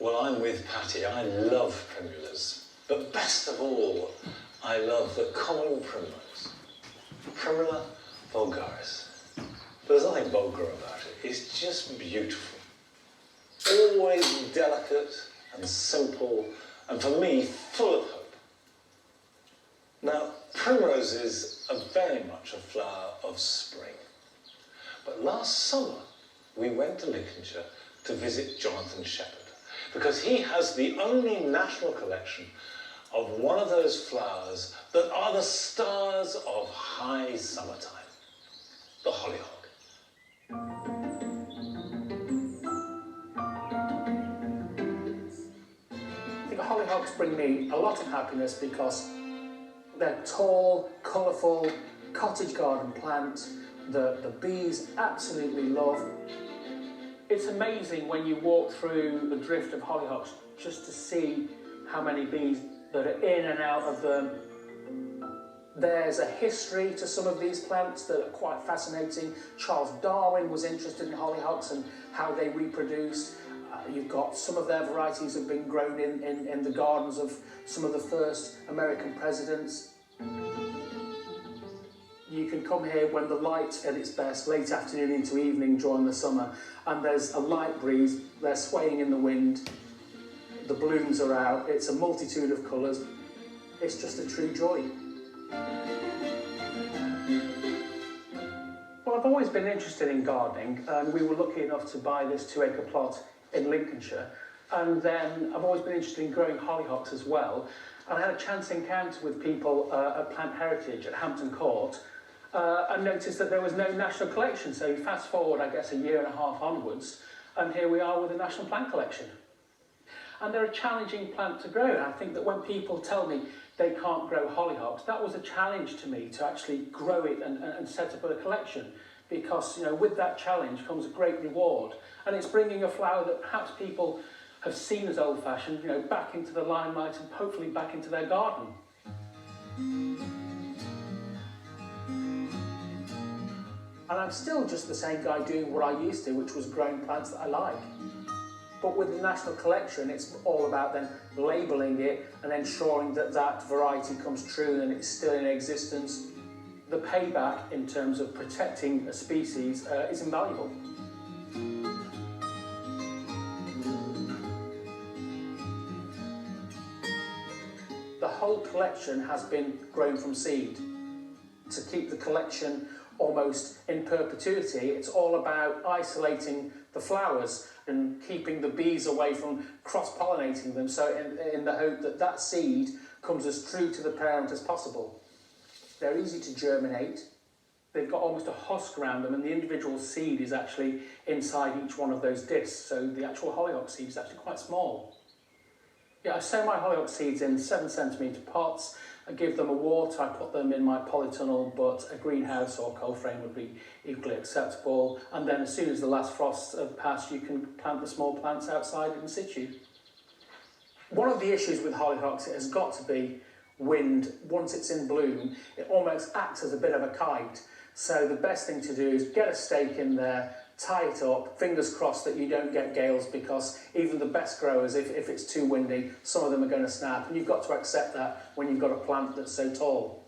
Well, I'm with Patty. I love primulas. But best of all, I love the common primrose. Primula vulgaris. There's nothing vulgar about it. It's just beautiful. Always delicate and simple, and for me, full of hope. Now, primroses are very much a flower of spring. But last summer, we went to Lincolnshire to visit Jonathan Shepherd, because he has the only national collection of one of those flowers that are the stars of high summertime, the hollyhock. I think hollyhocks bring me a lot of happiness because they're tall, colourful, cottage garden plant. The bees absolutely love. It's amazing when you walk through the drift of hollyhocks just to see how many bees that are in and out of them. There's a history to some of these plants that are quite fascinating. Charles Darwin was interested in hollyhocks and how they reproduced. You've got some of their varieties have been grown in the gardens of some of the first American presidents. You can come here when the light at its best, late afternoon into evening during the summer, and there's a light breeze, they're swaying in the wind, the blooms are out, it's a multitude of colours, it's just a true joy. Well, I've always been interested in gardening, and we were lucky enough to buy this 2-acre plot in Lincolnshire, and then I've always been interested in growing hollyhocks as well, and I had a chance encounter with people at Plant Heritage at Hampton Court, and noticed that there was no national collection. So you fast forward, I guess, a year and a half onwards, and here we are with a national plant collection. And they're a challenging plant to grow. And I think that when people tell me they can't grow hollyhocks, that was a challenge to me to actually grow it and set up a collection. Because, you know, with that challenge comes a great reward. And it's bringing a flower that perhaps people have seen as old-fashioned, you know, back into the limelight and hopefully back into their garden. And I'm still just the same guy doing what I used to, which was growing plants that I like. But with the National Collection, it's all about then labelling it and ensuring that that variety comes true and it's still in existence. The payback in terms of protecting a species is invaluable. The whole collection has been grown from seed. To keep the collection almost in perpetuity, it's all about isolating the flowers and keeping the bees away from cross-pollinating them, so in the hope that that seed comes as true to the parent as possible. They're easy to germinate. They've got almost a husk around them, and the individual seed is actually inside each one of those discs, so the actual hollyhock seed is actually quite small. Yeah, I sow my hollyhock seeds in 7cm pots. I give them a wart, I put them in my polytunnel, but a greenhouse or cold frame would be equally acceptable. And then as soon as the last frosts have passed, you can plant the small plants outside in situ. One of the issues with hollyhocks, it has got to be wind. Once it's in bloom, it almost acts as a bit of a kite. So the best thing to do is get a stake in there, tie it up, fingers crossed that you don't get gales, because even the best growers, if it's too windy, some of them are going to snap, and you've got to accept that when you've got a plant that's so tall.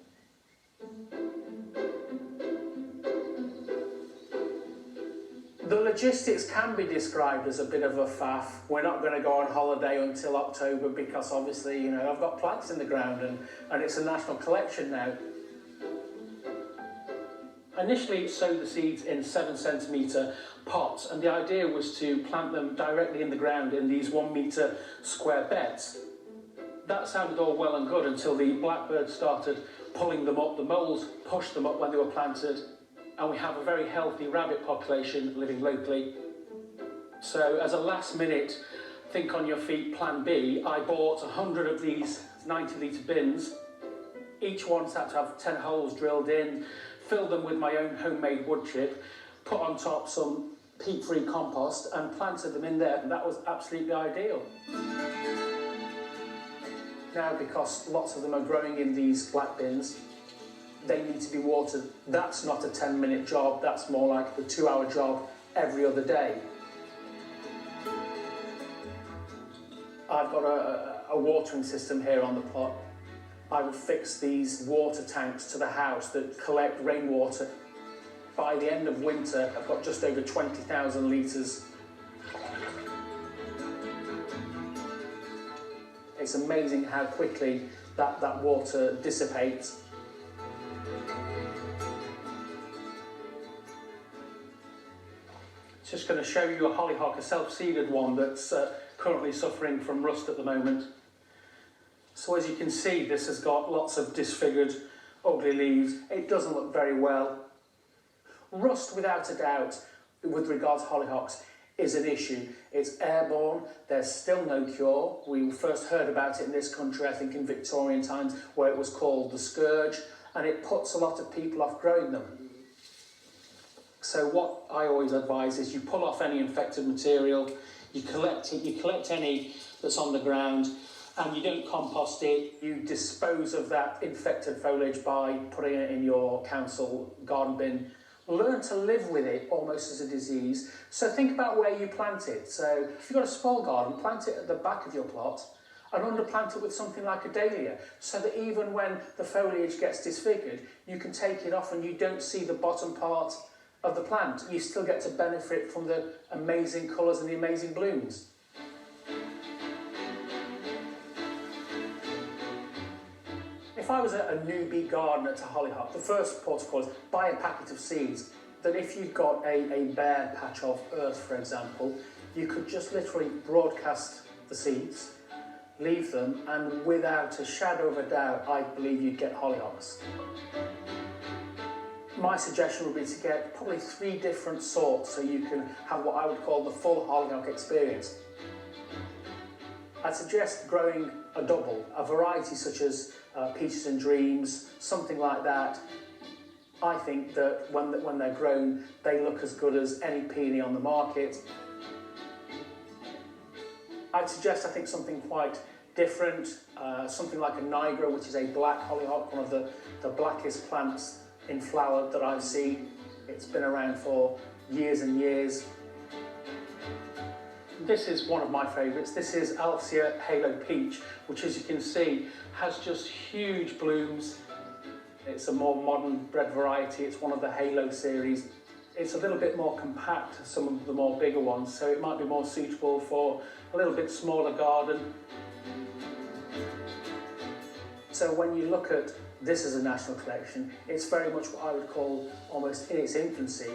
The logistics can be described as a bit of a faff. We're not going to go on holiday until October because obviously, you know, I've got plants in the ground and it's a national collection now. Initially sowed the seeds in 7cm pots, and the idea was to plant them directly in the ground in these 1 metre square beds. That sounded all well and good until the blackbirds started pulling them up. The moles pushed them up when they were planted, and we have a very healthy rabbit population living locally. So as a last minute think on your feet plan B, I bought 100 of these 90-litre bins. Each one's had to have 10 holes drilled in, filled them with my own homemade wood chip, put on top some peat-free compost and planted them in there, and that was absolutely ideal. Now, because lots of them are growing in these black bins, they need to be watered. That's not a 10-minute job, that's more like a 2-hour job every other day. I've got a watering system here on the plot. I would fix these water tanks to the house that collect rainwater. By the end of winter, I've got just over 20,000 litres. It's amazing how quickly that water dissipates. Just going to show you a hollyhock, a self-seeded one that's currently suffering from rust at the moment. So as you can see, this has got lots of disfigured, ugly leaves. It doesn't look very well. Rust, without a doubt, with regards to hollyhocks, is an issue. It's airborne, there's still no cure. We first heard about it in this country, I think in Victorian times, where it was called the scourge, and it puts a lot of people off growing them. So what I always advise is you pull off any infected material, you collect it, you collect any that's on the ground, and you don't compost it. You dispose of that infected foliage by putting it in your council garden bin. Learn to live with it almost as a disease. So think about where you plant it. So if you've got a small garden, plant it at the back of your plot and underplant it with something like a dahlia, so that even when the foliage gets disfigured, you can take it off and you don't see the bottom part of the plant. You still get to benefit from the amazing colours and the amazing blooms. If I was a newbie gardener to hollyhock, the first protocol is buy a packet of seeds. That if you've got a bare patch of earth, for example, you could just literally broadcast the seeds, leave them, and without a shadow of a doubt, I believe you'd get hollyhocks. My suggestion would be to get probably 3 different sorts so you can have what I would call the full hollyhock experience. I'd suggest growing a double, a variety such as Peaches and Dreams, something like that. I think that when they're grown, they look as good as any peony on the market. I'd suggest, I think, something quite different, something like a Nigra, which is a black hollyhock, one of the blackest plants in flower that I've seen. It's been around for years and years. This is one of my favourites. This is Alcia Halo Peach, which, as you can see, has just huge blooms. It's a more modern bred variety. It's one of the Halo series. It's a little bit more compact than some of the more bigger ones, so it might be more suitable for a little bit smaller garden. So when you look at this as a national collection, it's very much what I would call almost in its infancy.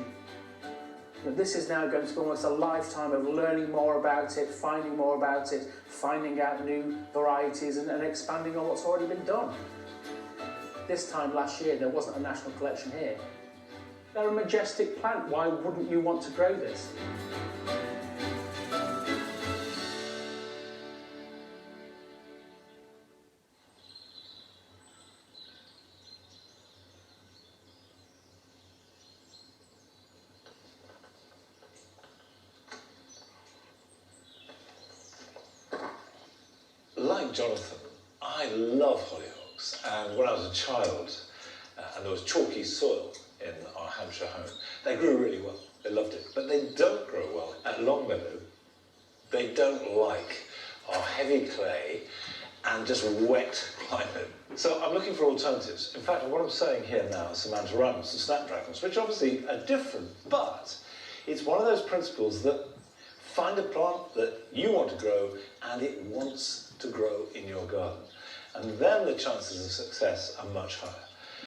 This is now going to be almost a lifetime of learning more about it, finding more about it, finding out new varieties and expanding on what's already been done. This time last year there wasn't a national collection here. They're a majestic plant, why wouldn't you want to grow this? Like Jonathan, I love hollyhocks, and when I was a child and there was chalky soil in our Hampshire home, they grew really well. They loved it, but they don't grow well at Longmeadow. They don't like our heavy clay and just wet climate. So I'm looking for alternatives. In fact, what I'm saying here now is some antirrhums and snapdragons, which obviously are different, but it's one of those principles that find a plant that you want to grow and it wants to grow in your garden. And then the chances of success are much higher.